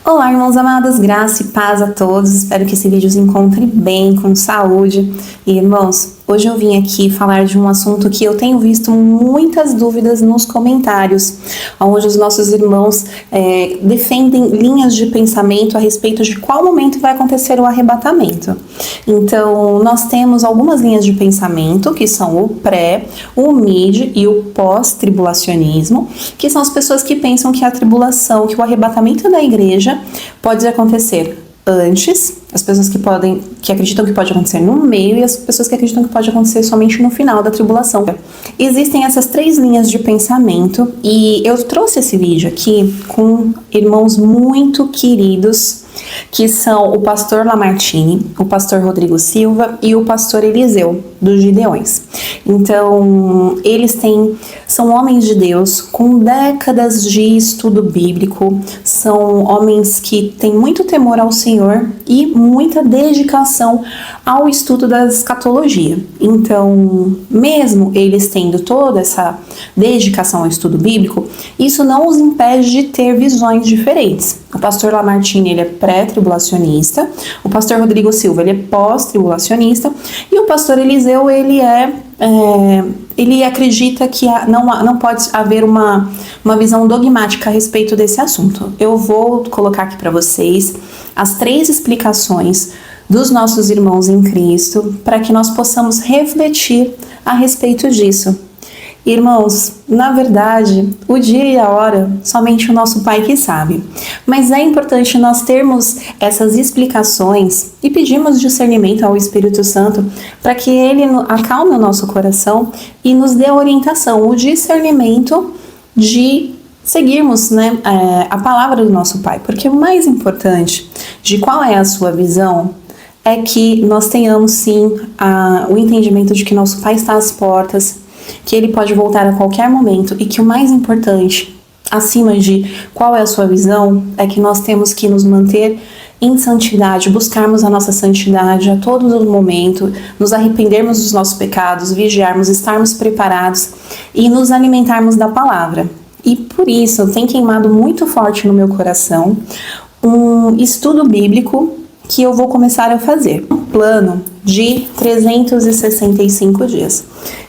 Olá, irmãos amados, graça e paz a todos. Espero que esse vídeo os encontre bem, com saúde. E, irmãos, hoje eu vim aqui falar de um assunto que eu tenho visto muitas dúvidas nos comentários, onde os nossos irmãos defendem linhas de pensamento a respeito de qual momento vai acontecer o arrebatamento. Então, nós temos algumas linhas de pensamento, que são o pré, o mid e o pós-tribulacionismo, que são as pessoas que pensam que a tribulação, que o arrebatamento da igreja pode acontecer antes, as pessoas que acreditam que pode acontecer no meio e as pessoas que acreditam que pode acontecer somente no final da tribulação. Existem essas três linhas de pensamento e eu trouxe esse vídeo aqui com irmãos muito queridos, que são o pastor Lamartine, o pastor Rodrigo Silva e o pastor Eliseu, dos Gideões. Então, eles são homens de Deus com décadas de estudo bíblico, são homens que têm muito temor ao Senhor e muita dedicação ao estudo da escatologia. Então, mesmo eles tendo toda essa dedicação ao estudo bíblico, isso não os impede de ter visões diferentes. O pastor Lamartine, ele é pré-tribulacionista, o pastor Rodrigo Silva, ele é pós-tribulacionista, e o pastor Eliseu, ele acredita que não pode haver uma visão dogmática a respeito desse assunto. Eu vou colocar aqui para vocês as três explicações dos nossos irmãos em Cristo, para que nós possamos refletir a respeito disso. Irmãos, na verdade, o dia e a hora, somente o nosso Pai que sabe. Mas é importante nós termos essas explicações e pedirmos discernimento ao Espírito Santo para que Ele acalme o nosso coração e nos dê a orientação, o discernimento de seguirmos, a palavra do nosso Pai. Porque o mais importante de qual é a sua visão é que nós tenhamos sim o entendimento de que nosso Pai está às portas, que ele pode voltar a qualquer momento e que o mais importante, acima de qual é a sua visão, é que nós temos que nos manter em santidade, buscarmos a nossa santidade a todo momento, nos arrependermos dos nossos pecados, vigiarmos, estarmos preparados e nos alimentarmos da palavra. E por isso tem queimado muito forte no meu coração um estudo bíblico que eu vou começar a fazer. Um plano de 365 dias.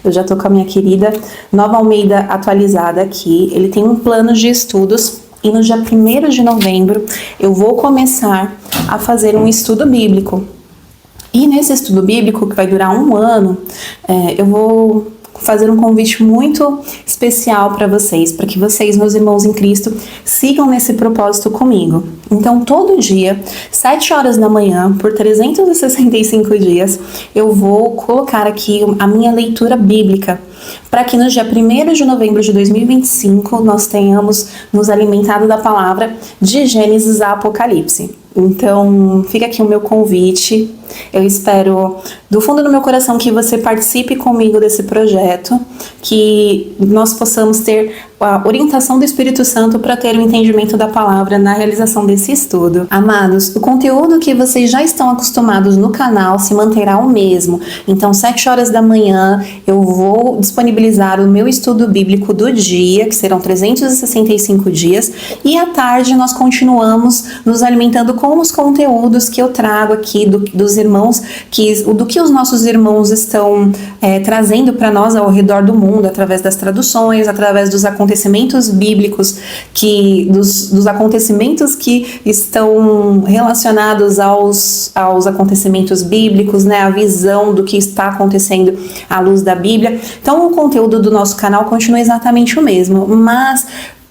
Eu já tô com a minha querida Nova Almeida atualizada aqui. Ele tem um plano de estudos e no dia 1º de novembro eu vou começar a fazer um estudo bíblico. E nesse estudo bíblico, que vai durar um ano, eu vou fazer um convite muito especial para vocês, para que vocês, meus irmãos em Cristo, sigam nesse propósito comigo. Então, todo dia, 7 horas da manhã, por 365 dias, eu vou colocar aqui a minha leitura bíblica, para que no dia 1º de novembro de 2025, nós tenhamos nos alimentado da palavra de Gênesis a Apocalipse. Então, fica aqui o meu convite. Eu espero do fundo do meu coração que você participe comigo desse projeto, que nós possamos ter a orientação do Espírito Santo para ter o entendimento da palavra na realização desse estudo. Amados, o conteúdo que vocês já estão acostumados no canal se manterá o mesmo. Então, 7 horas da manhã, eu vou disponibilizar o meu estudo bíblico do dia, que serão 365 dias, e à tarde nós continuamos nos alimentando com os conteúdos que eu trago aqui dos irmãos, do que os nossos irmãos estão trazendo para nós ao redor do mundo, através das traduções, através dos acontecimentos bíblicos, dos acontecimentos que estão relacionados aos acontecimentos bíblicos, a visão do que está acontecendo à luz da Bíblia. Então, o conteúdo do nosso canal continua exatamente o mesmo, mas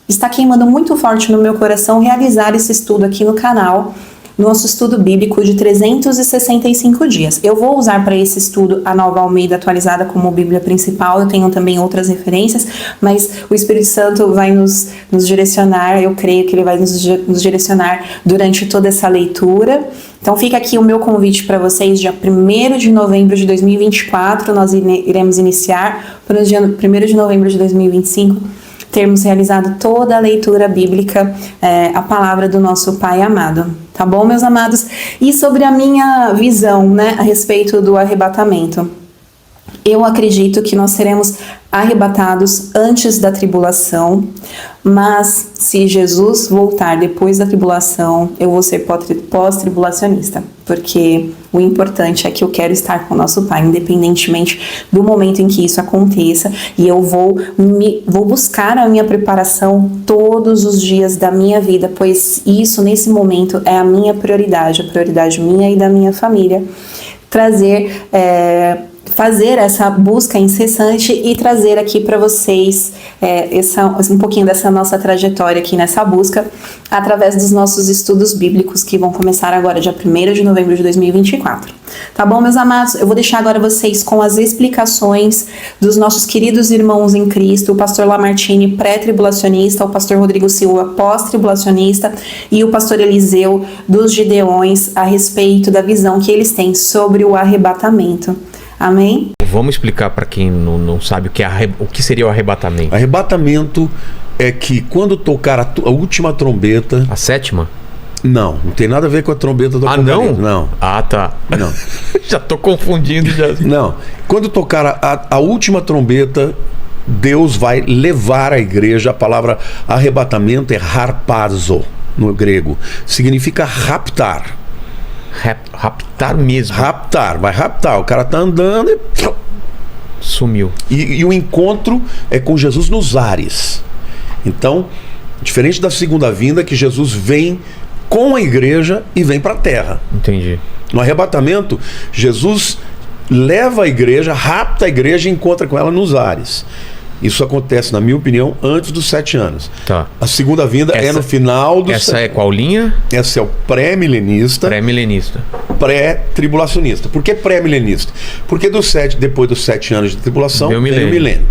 está queimando muito forte no meu coração realizar esse estudo aqui no canal, nosso estudo bíblico de 365 dias. Eu vou usar para esse estudo a Nova Almeida atualizada como Bíblia principal, eu tenho também outras referências, mas o Espírito Santo vai nos direcionar, eu creio que ele vai nos direcionar durante toda essa leitura. Então fica aqui o meu convite para vocês, dia 1º de novembro de 2024, nós iremos iniciar, para o dia 1º de novembro de 2025, termos realizado toda a leitura bíblica, a palavra do nosso Pai amado. Tá bom, meus amados? E sobre a minha visão, a respeito do arrebatamento. Eu acredito que nós seremos arrebatados antes da tribulação, mas se Jesus voltar depois da tribulação, eu vou ser pós-tribulacionista, porque o importante é que eu quero estar com o nosso Pai, independentemente do momento em que isso aconteça, e eu vou buscar a minha preparação todos os dias da minha vida, pois isso, nesse momento, é a minha prioridade, a prioridade minha e da minha família, fazer essa busca incessante e trazer aqui para vocês um pouquinho dessa nossa trajetória aqui nessa busca, através dos nossos estudos bíblicos que vão começar agora, dia 1º de novembro de 2024. Tá bom, meus amados? Eu vou deixar agora vocês com as explicações dos nossos queridos irmãos em Cristo, o pastor Lamartine, pré-tribulacionista, o pastor Rodrigo Silva, pós-tribulacionista, e o pastor Eliseu, dos Gideões, a respeito da visão que eles têm sobre o arrebatamento. Amém? Vamos explicar para quem não sabe o que seria o arrebatamento. Arrebatamento é que quando tocar a última trombeta... A sétima? Não tem nada a ver com a trombeta do Apocalipse. Não? Ah, tá. Não. Já tô confundindo. Não. Quando tocar a última trombeta, Deus vai levar a igreja. A palavra arrebatamento é harpazo no grego. Significa raptar. Raptar mesmo. Vai raptar. O cara tá andando e... Sumiu. E o encontro é com Jesus nos ares. Então, diferente da segunda vinda, que Jesus vem com a igreja e vem para a terra. Entendi. No arrebatamento, Jesus leva a igreja, rapta a igreja e encontra com ela nos ares. Isso acontece, na minha opinião, antes dos 7 anos. Tá. A segunda vinda é no final do... Essa é qual linha? Essa é o pré-milenista. Pré-milenista. Pré-tribulacionista. Por que pré-milenista? Porque depois dos 7 anos de tribulação, vem o milênio.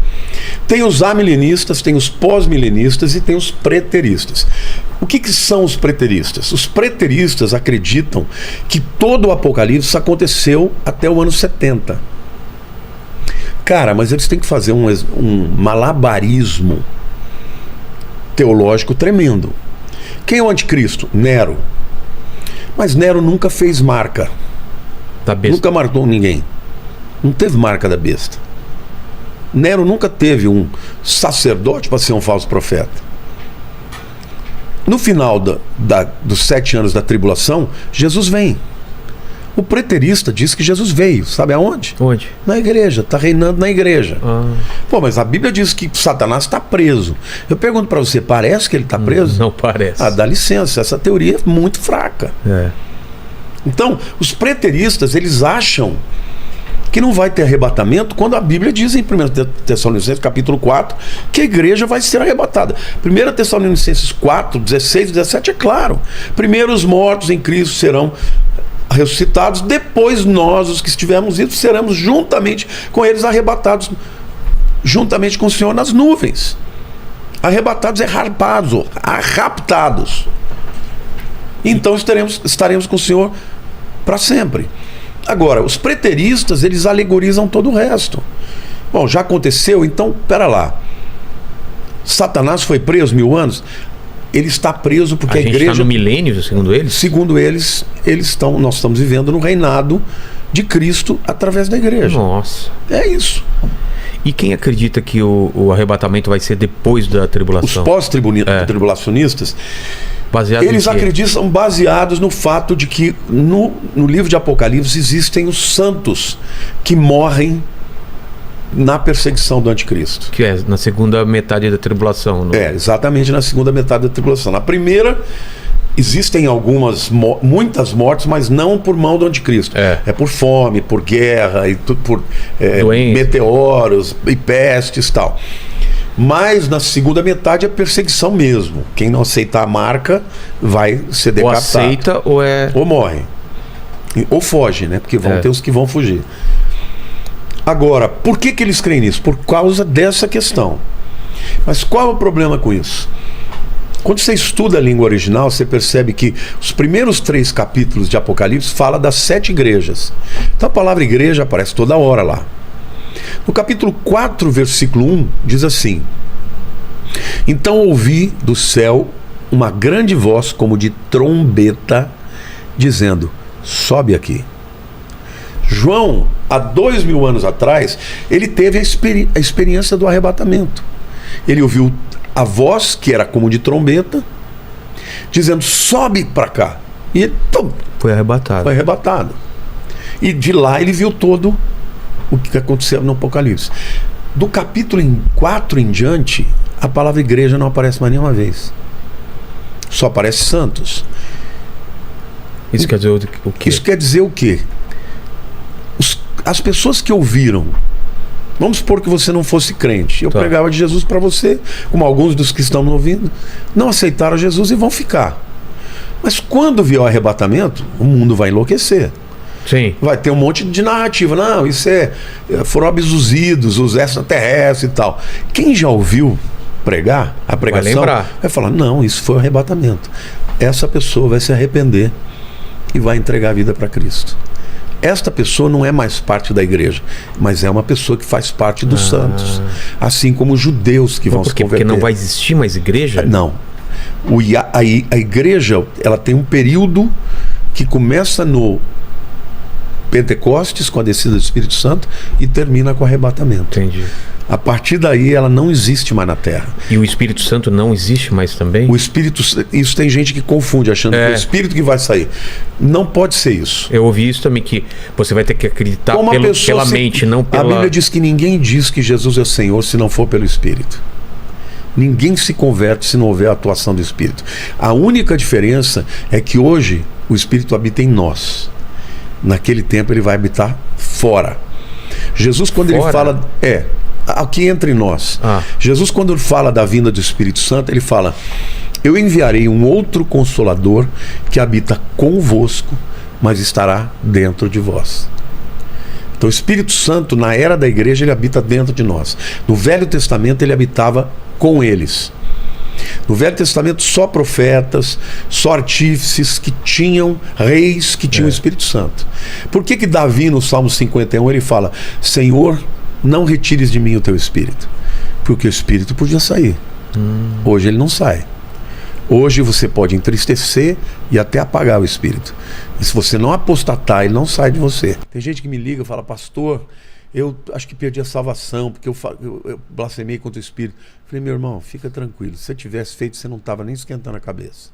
Tem os amilenistas, tem os pós-milenistas e tem os preteristas. O que são os preteristas? Os preteristas acreditam que todo o Apocalipse aconteceu até o ano 70. Cara, mas eles têm que fazer um malabarismo teológico tremendo. Quem é o anticristo? Nero. Mas Nero nunca fez marca. Da besta. Nunca marcou ninguém. Não teve marca da besta. Nero nunca teve um sacerdote para ser um falso profeta. No final dos 7 anos da tribulação, Jesus vem. O preterista diz que Jesus veio, sabe aonde? Onde? Na igreja, está reinando na igreja. Ah. Pô, mas a Bíblia diz que Satanás está preso. Eu pergunto para você, parece que ele está preso? Não parece. Ah, dá licença, essa teoria é muito fraca. Então, os preteristas, eles acham que não vai ter arrebatamento quando a Bíblia diz em 1 Tessalonicenses capítulo 4 que a igreja vai ser arrebatada. 1 Tessalonicenses 4, 16 e 17 é claro. Primeiro os mortos em Cristo serão ressuscitados, depois nós, os que estivermos vivos, seremos juntamente com eles arrebatados, juntamente com o Senhor nas nuvens. Arrebatados é raptados. Então estaremos com o Senhor para sempre. Agora, os preteristas, eles alegorizam todo o resto. Bom, já aconteceu, então, pera lá. Satanás foi preso 1000 anos? Ele está preso porque a igreja... está no milênio, segundo eles? Segundo eles, nós estamos vivendo no reinado de Cristo através da igreja. Nossa. É isso. E quem acredita que o arrebatamento vai ser depois da tribulação? Os pós-tribulacionistas, eles acreditam baseados no fato de que no livro de Apocalipse existem os santos que morrem na perseguição do anticristo. Que é na segunda metade da tribulação. Não? É, exatamente na segunda metade da tribulação. Na primeira, existem muitas mortes, mas não por mão do anticristo. É por fome, por guerra, e por meteoros e pestes e tal. Mas na segunda metade é perseguição mesmo. Quem não aceitar a marca vai ser decapitado. Ou aceita ou morre. Ou foge, né? Porque vão ter os que vão fugir. Agora, por que eles creem nisso? Por causa dessa questão. Mas qual é o problema com isso? Quando você estuda a língua original, você percebe que os primeiros 3 capítulos de Apocalipse fala das 7 igrejas. Então a palavra igreja aparece toda hora lá. No capítulo 4, versículo 1, diz assim: então ouvi do céu uma grande voz como de trombeta, dizendo: sobe aqui. João, há 2000 anos atrás, ele teve a experiência do arrebatamento. Ele ouviu a voz, que era como de trombeta, dizendo, sobe para cá. E ele foi arrebatado. Foi arrebatado. E de lá ele viu todo o que aconteceu no Apocalipse. Do capítulo 4 em diante, a palavra igreja não aparece mais nenhuma vez. Só aparece santos. Isso quer dizer o quê? Isso quer dizer o quê? As pessoas que ouviram, vamos supor que você não fosse crente, eu pregava de Jesus para você, como alguns dos que estão me ouvindo, não aceitaram Jesus e vão ficar. Mas quando vier o arrebatamento, o mundo vai enlouquecer. Sim. Vai ter um monte de narrativa. Não, isso foram abduzidos, os extraterrestres e tal. Quem já ouviu pregar a pregação vai falar, não, isso foi o arrebatamento. Essa pessoa vai se arrepender e vai entregar a vida para Cristo. Esta pessoa não é mais parte da igreja, mas é uma pessoa que faz parte dos santos. Assim como os judeus que vão se converter. Porque não vai existir mais igreja? Não. A igreja, ela tem um período que começa no Pentecostes, com a descida do Espírito Santo, e termina com o arrebatamento. Entendi. A partir daí ela não existe mais na Terra. E o Espírito Santo não existe mais também? O Espírito, isso tem gente que confunde, achando que é o Espírito que vai sair. Não pode ser isso. Eu ouvi isso também, que você vai ter que acreditar pela mente, não pela... A Bíblia diz que ninguém diz que Jesus é o Senhor se não for pelo Espírito. Ninguém se converte se não houver a atuação do Espírito. A única diferença é que hoje o Espírito habita em nós. Naquele tempo ele vai habitar fora. Jesus, quando ele fala... aqui entre nós. Jesus, quando ele fala da vinda do Espírito Santo, ele fala, eu enviarei um outro Consolador que habita convosco, mas estará dentro de vós. Então o Espírito Santo, na era da igreja, ele habita dentro de nós. No Velho Testamento ele habitava com eles. No Velho Testamento só profetas, só artífices que tinham, reis que tinham o Espírito Santo. Por que Davi no Salmo 51 ele fala, Senhor, não retires de mim o teu Espírito? Porque o Espírito podia sair. Hoje ele não sai. Hoje você pode entristecer e até apagar o Espírito. E se você não apostatar, ele não sai de você. Tem gente que me liga e fala, pastor, eu acho que perdi a salvação, porque eu blasfemei contra o Espírito. Eu falei, meu irmão, fica tranquilo. Se você tivesse feito, você não estava nem esquentando a cabeça.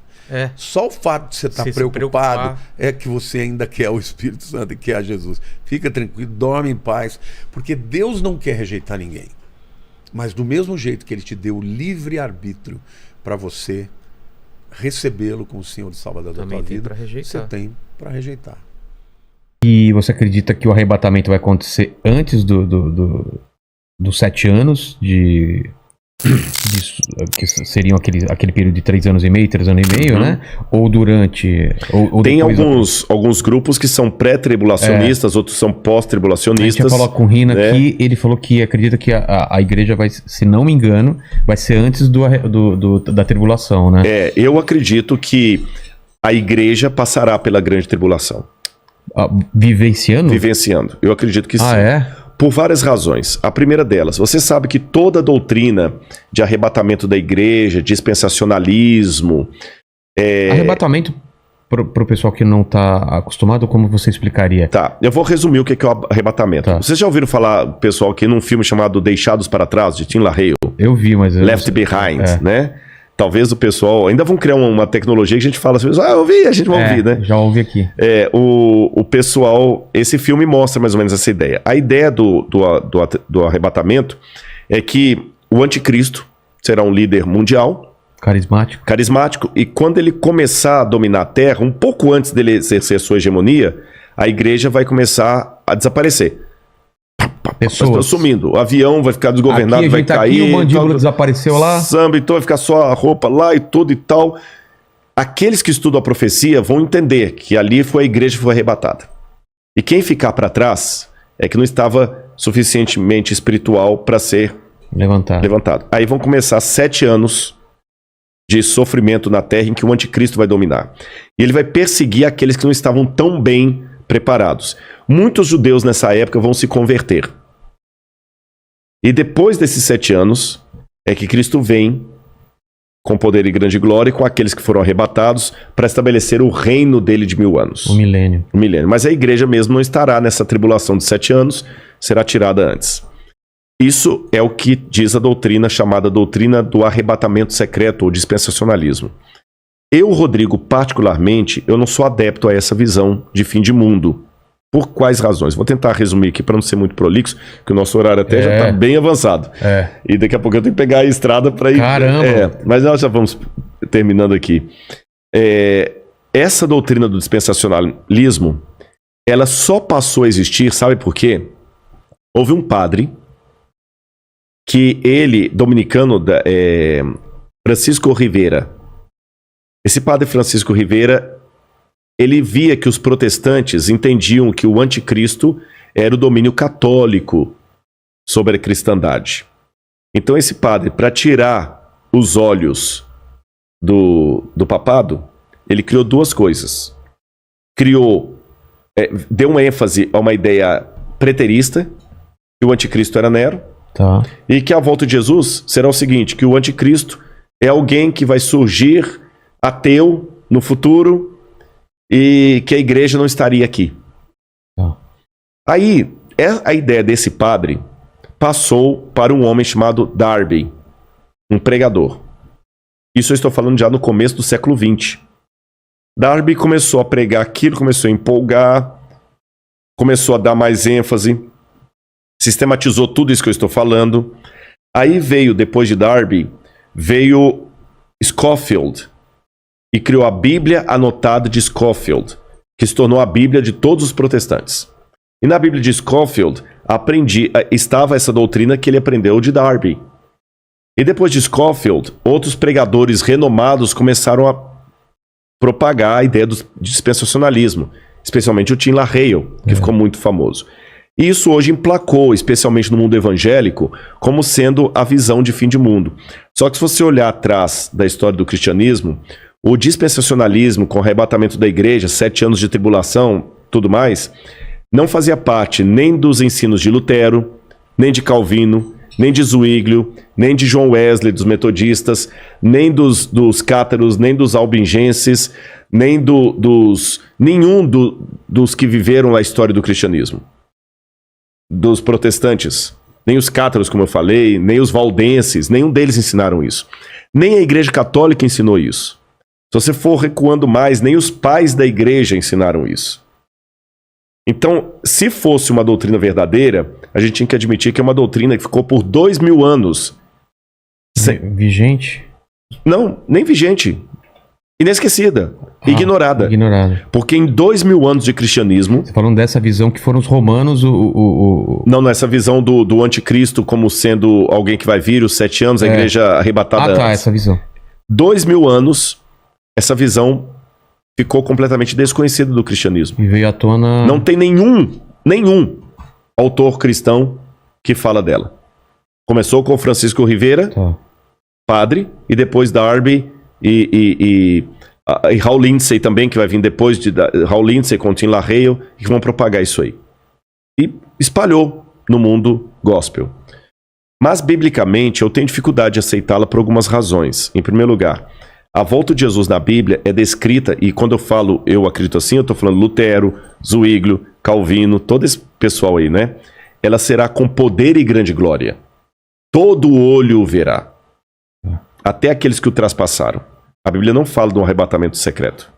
Só o fato de você estar preocupado é que você ainda quer o Espírito Santo e quer a Jesus. Fica tranquilo, dorme em paz, porque Deus não quer rejeitar ninguém. Mas do mesmo jeito que Ele te deu o livre-arbítrio para você recebê-lo como Senhor e Salvador da tua vida, você tem para rejeitar. E você acredita que o arrebatamento vai acontecer antes dos 7 anos que seriam aquele período de 3 anos e meio, 3 anos e meio, né? Ou durante... Ou tem alguns grupos que são pré-tribulacionistas, outros são pós-tribulacionistas. A gente falou com o Rina aqui, ele falou que acredita que a igreja vai, se não me engano, vai ser antes da tribulação, né? Eu acredito que a igreja passará pela grande tribulação. Vivenciando? Vivenciando. Eu acredito que sim. É? Por várias razões. A primeira delas, você sabe que toda a doutrina de arrebatamento da igreja, dispensacionalismo... Arrebatamento, pro pessoal que não está acostumado, como você explicaria? Tá, eu vou resumir o que é o arrebatamento. Tá. Vocês já ouviram falar, pessoal, aqui num filme chamado Deixados para Trás, de Tim LaHaye? Eu vi, mas... Left Behind, né? Talvez o pessoal... Ainda vão criar uma tecnologia que a gente fala assim, eu ouvi, a gente vai ouvir, né? Já ouvi aqui. O pessoal... Esse filme mostra mais ou menos essa ideia. A ideia do arrebatamento é que o anticristo será um líder mundial. Carismático. E quando ele começar a dominar a Terra, um pouco antes dele exercer sua hegemonia, a igreja vai começar a desaparecer. Pessoas sumindo. O avião vai ficar desgovernado, aqui, vai cair. Aqui, o mandíbula desapareceu lá. Samba, então vai ficar só a roupa lá e tudo e tal. Aqueles que estudam a profecia vão entender que ali foi a igreja que foi arrebatada. E quem ficar para trás é que não estava suficientemente espiritual para ser levantado. Aí vão começar 7 anos de sofrimento na terra em que o anticristo vai dominar. E ele vai perseguir aqueles que não estavam tão bem preparados. Muitos judeus nessa época vão se converter. E depois desses 7 anos é que Cristo vem com poder e grande glória, e com aqueles que foram arrebatados, para estabelecer o reino dele de 1000 anos. O milênio. O milênio. Mas a igreja mesmo não estará nessa tribulação de 7 anos, será tirada antes. Isso é o que diz a doutrina chamada doutrina do arrebatamento secreto ou dispensacionalismo. Eu, Rodrigo, particularmente, eu não sou adepto a essa visão de fim de mundo. Por quais razões? Vou tentar resumir aqui para não ser muito prolixo, que o nosso horário até já está bem avançado. E daqui a pouco eu tenho que pegar a estrada para ir... Caramba! Mas nós já vamos terminando aqui. Essa doutrina do dispensacionalismo, ela só passou a existir, sabe por quê? Houve um padre que ele, dominicano, Francisco Rivera. Esse padre Francisco Rivera, ele via que os protestantes entendiam que o anticristo era o domínio católico sobre a cristandade. Então esse padre, para tirar os olhos do papado, ele criou 2 coisas. Deu uma ênfase a uma ideia preterista, que o anticristo era Nero, e que a volta de Jesus será o seguinte, que o anticristo é alguém que vai surgir ateu no futuro, e que a igreja não estaria aqui. Aí, a ideia desse padre passou para um homem chamado Darby, um pregador. Isso eu estou falando já no começo do século XX. Darby começou a pregar aquilo, começou a empolgar, começou a dar mais ênfase, sistematizou tudo isso que eu estou falando. Aí veio, depois de Darby, veio Scofield, e criou a Bíblia Anotada de Scofield, que se tornou a Bíblia de todos os protestantes. E na Bíblia de Scofield estava essa doutrina que ele aprendeu de Darby. E depois de Scofield, outros pregadores renomados começaram a propagar a ideia do dispensacionalismo, especialmente o Tim LaHaye, que ficou muito famoso. E isso hoje emplacou, especialmente no mundo evangélico, como sendo a visão de fim de mundo. Só que se você olhar atrás da história do cristianismo, o dispensacionalismo, com o arrebatamento da igreja, 7 anos de tribulação, tudo mais, não fazia parte nem dos ensinos de Lutero, nem de Calvino, nem de Zwinglio, nem de John Wesley, dos metodistas, nem dos cátaros, nem dos albingenses, nem nenhum dos que viveram a história do cristianismo. Dos protestantes, nem os cátaros, como eu falei, nem os valdenses, nenhum deles ensinaram isso. Nem a igreja católica ensinou isso. Se você for recuando mais, nem os pais da igreja ensinaram isso. Então, se fosse uma doutrina verdadeira, a gente tinha que admitir que é uma doutrina que ficou por 2000 anos. Vigente? Não, nem vigente. Inesquecida. Ignorada. Ignorada. Porque em 2000 anos de cristianismo... Você falando dessa visão que foram os romanos Não, nessa visão do anticristo como sendo alguém que vai vir os 7 anos, a igreja arrebatada antes. Essa visão. 2000 anos, essa visão ficou completamente desconhecida do cristianismo. E veio à tona... Não tem nenhum autor cristão que fala dela. Começou com Francisco Rivera, padre, e depois Darby e Hal Lindsey também, que vai vir depois de Hal Lindsey com Tim LaHaye, que vão propagar isso aí. E espalhou no mundo gospel. Mas, biblicamente, eu tenho dificuldade de aceitá-la por algumas razões. Em primeiro lugar, a volta de Jesus na Bíblia é descrita, e quando eu falo eu acredito assim, eu estou falando Lutero, Zwinglio, Calvino, todo esse pessoal aí, né? Ela será com poder e grande glória. Todo olho o verá. Até aqueles que o traspassaram. A Bíblia não fala de um arrebatamento secreto.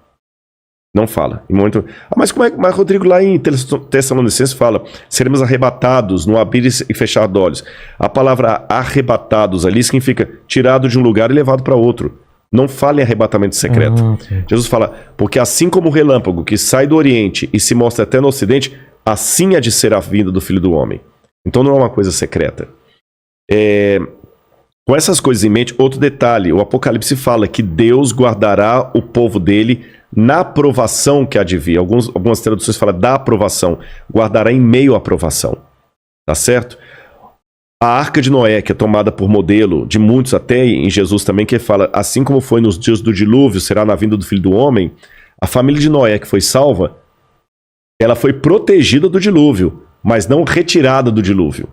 Não fala. Em momento... mas como é que Rodrigo lá em Tessalonicenses fala? Seremos arrebatados no abrir e fechar de olhos. A palavra arrebatados ali significa tirado de um lugar e levado para outro. Não fala em arrebatamento secreto. Jesus fala, porque assim como o relâmpago que sai do Oriente e se mostra até no Ocidente, assim há de ser a vinda do Filho do Homem. Então não é uma coisa secreta. Com essas coisas em mente, outro detalhe, o Apocalipse fala que Deus guardará o povo dele na provação que há de vir. Algumas traduções falam da aprovação. Guardará em meio à provação. Tá certo? A Arca de Noé, que é tomada por modelo de muitos, até em Jesus também, que fala, assim como foi nos dias do dilúvio, será na vinda do Filho do Homem, a família de Noé que foi salva, ela foi protegida do dilúvio, mas não retirada do dilúvio.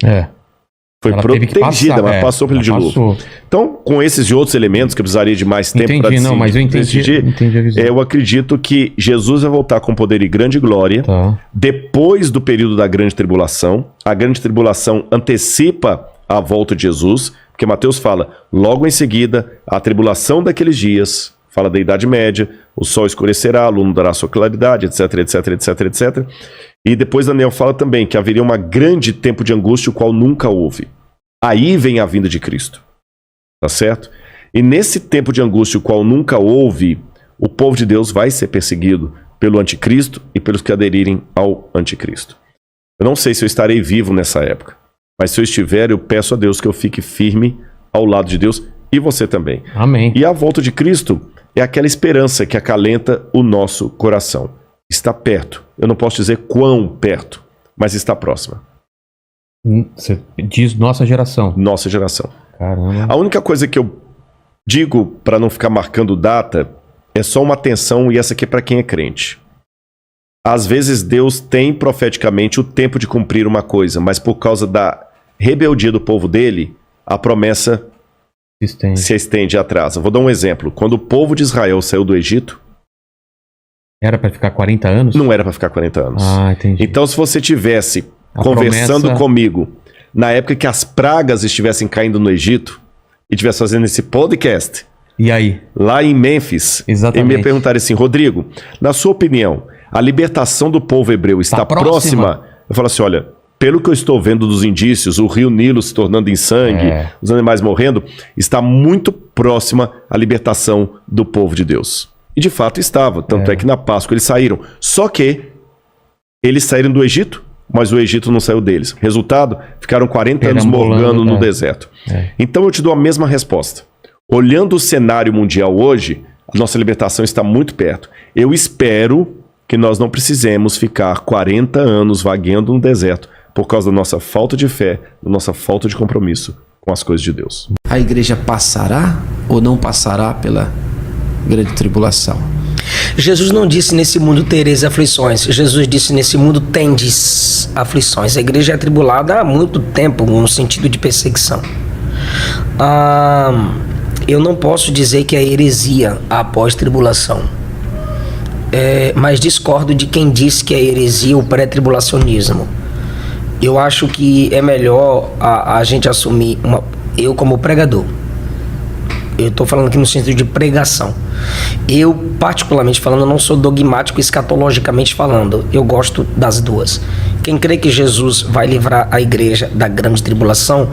Foi Ela teve que protegida, passar, mas passou pelo ela dilúvio. passou. Então, com esses e outros elementos que eu precisaria de mais tempo Entendi, não, mas eu entendi a visão. eu acredito que Jesus vai voltar com poder e grande glória Tá. depois do período da grande tribulação. A grande tribulação antecipa a volta de Jesus, porque Mateus fala, logo em seguida, a tribulação daqueles dias, fala da Idade Média, o sol escurecerá, a lua não dará sua claridade, etc, etc, etc, etc. E depois Daniel fala também que haveria um grande tempo de angústia, o qual nunca houve. Aí vem a vinda de Cristo. Tá certo? E nesse tempo de angústia, o qual nunca houve, o povo de Deus vai ser perseguido pelo anticristo e pelos que aderirem ao anticristo. Eu não sei se eu estarei vivo nessa época, mas se eu estiver, eu peço a Deus que eu fique firme ao lado de Deus e você também. Amém. E a volta de Cristo é aquela esperança que acalenta o nosso coração. Está perto. Eu não posso dizer quão perto, mas está próxima. Você diz nossa geração. Nossa geração. Caramba. A única coisa que eu digo para não ficar marcando data é só uma atenção, e essa aqui é para quem é crente. Às vezes Deus tem profeticamente o tempo de cumprir uma coisa, mas por causa da rebeldia do povo dele, a promessa se estende e atrasa. Vou dar um exemplo. Quando o povo de Israel saiu do Egito, era para ficar 40 anos? Não era para ficar 40 anos. Ah, entendi. Então, se você tivesse conversando comigo na época que as pragas estivessem caindo no Egito e estivesse fazendo esse podcast, e aí? Lá em Mênfis, exatamente, e me perguntaram assim, Rodrigo, na sua opinião, a libertação do povo hebreu está próxima? Eu falo assim, olha, pelo que eu estou vendo dos indícios, o rio Nilo se tornando em sangue, os animais morrendo, está muito próxima a libertação do povo de Deus. E de fato estava, tanto é que na Páscoa eles saíram. Só que eles saíram do Egito, mas o Egito não saiu deles. Resultado, ficaram 40 anos morgando no deserto. Então eu te dou a mesma resposta. Olhando o cenário mundial hoje, a nossa libertação está muito perto. Eu espero que nós não precisemos ficar 40 anos vagueando no deserto por causa da nossa falta de fé, da nossa falta de compromisso com as coisas de Deus. A igreja passará ou não passará pela grande tribulação? Jesus não disse nesse mundo tereis aflições. Jesus disse nesse mundo tendes aflições. A igreja é atribulada há muito tempo no sentido de perseguição. Eu não posso dizer que é heresia a pós-tribulação. Mas discordo de quem disse que é heresia o pré-tribulacionismo. Eu acho que é melhor a gente assumir, eu como pregador, eu estou falando aqui no sentido de pregação. Eu, particularmente falando, não sou dogmático escatologicamente falando. Eu gosto das duas. Quem crê que Jesus vai livrar a igreja da grande tribulação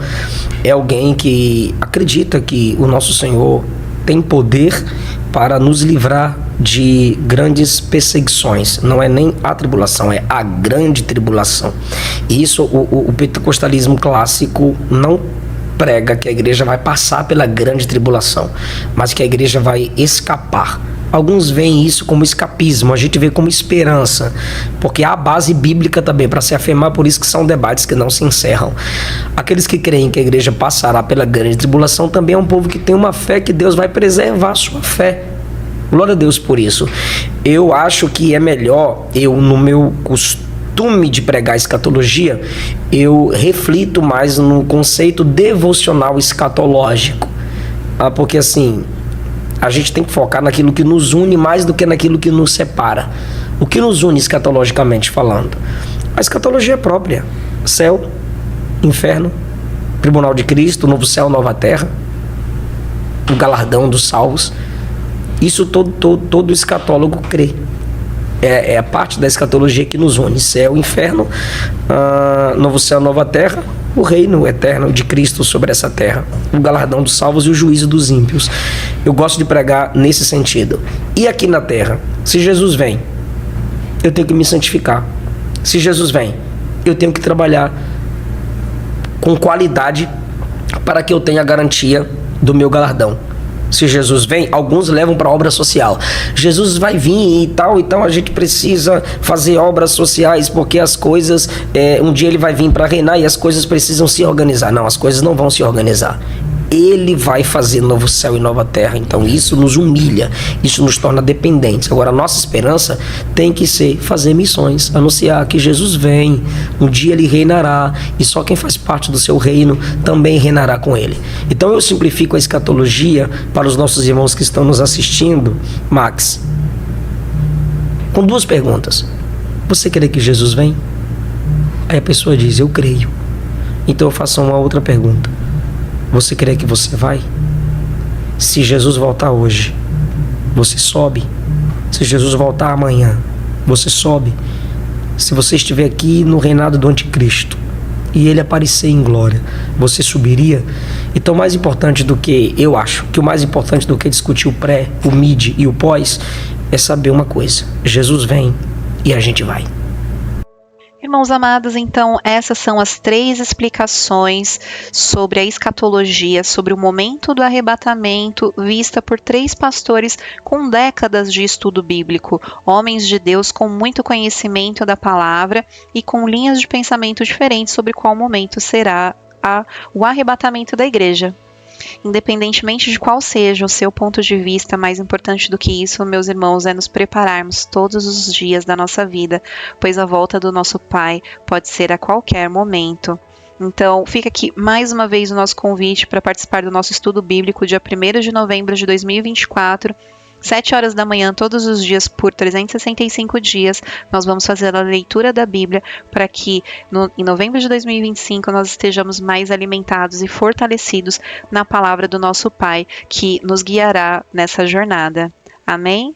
é alguém que acredita que o nosso Senhor tem poder para nos livrar de grandes perseguições. Não é nem a tribulação, é a grande tribulação. E isso o pentecostalismo clássico não prega que a igreja vai passar pela grande tribulação, mas que a igreja vai escapar. Alguns veem isso como escapismo, a gente vê como esperança, porque há base bíblica também para se afirmar, por isso que são debates que não se encerram. Aqueles que creem que a igreja passará pela grande tribulação também é um povo que tem uma fé que Deus vai preservar a sua fé. Glória a Deus por isso. Eu acho que é melhor, no meu costume de pregar escatologia, eu reflito mais no conceito devocional escatológico. Porque assim, a gente tem que focar naquilo que nos une mais do que naquilo que nos separa. O que nos une escatologicamente falando? A escatologia própria. Céu, inferno, tribunal de Cristo, novo céu, nova terra, o galardão dos salvos. Isso todo escatólogo crê. É a parte da escatologia que nos une. Céu, inferno, novo céu, nova terra, o reino eterno de Cristo sobre essa terra, o galardão dos salvos e o juízo dos ímpios. Eu gosto de pregar nesse sentido. E aqui na terra, se Jesus vem, eu tenho que me santificar. Se Jesus vem, eu tenho que trabalhar com qualidade para que eu tenha a garantia do meu galardão. Se Jesus vem, alguns levam para obra social. Jesus vai vir e tal, então a gente precisa fazer obras sociais, porque as coisas, um dia ele vai vir para reinar e as coisas precisam se organizar. Não, as coisas não vão se organizar. Ele vai fazer novo céu e nova terra. Então isso nos humilha, isso nos torna dependentes. Agora, a nossa esperança tem que ser fazer missões, anunciar que Jesus vem, um dia ele reinará, e só quem faz parte do seu reino também reinará com ele. Então eu simplifico a escatologia para os nossos irmãos que estão nos assistindo, Max, com duas perguntas. Você crê que Jesus vem? Aí a pessoa diz, eu creio. Então eu faço uma outra pergunta. Você crê que você vai? Se Jesus voltar hoje, você sobe? Se Jesus voltar amanhã, você sobe? Se você estiver aqui no reinado do anticristo e ele aparecer em glória, você subiria? Então, mais importante do que, eu acho, que o mais importante do que discutir o pré, o mid e o pós, é saber uma coisa: Jesus vem e a gente vai. Irmãos amados, então essas são as 3 explicações sobre a escatologia, sobre o momento do arrebatamento, vista por 3 pastores com décadas de estudo bíblico, homens de Deus com muito conhecimento da palavra e com linhas de pensamento diferentes sobre qual momento será o arrebatamento da igreja. Independentemente de qual seja o seu ponto de vista, mais importante do que isso, meus irmãos, é nos prepararmos todos os dias da nossa vida, pois a volta do nosso Pai pode ser a qualquer momento. Então, fica aqui mais uma vez o nosso convite para participar do nosso estudo bíblico, dia 1º de novembro de 2024, 7 horas da manhã, todos os dias, por 365 dias, nós vamos fazer a leitura da Bíblia para que em novembro de 2025 nós estejamos mais alimentados e fortalecidos na palavra do nosso Pai, que nos guiará nessa jornada. Amém?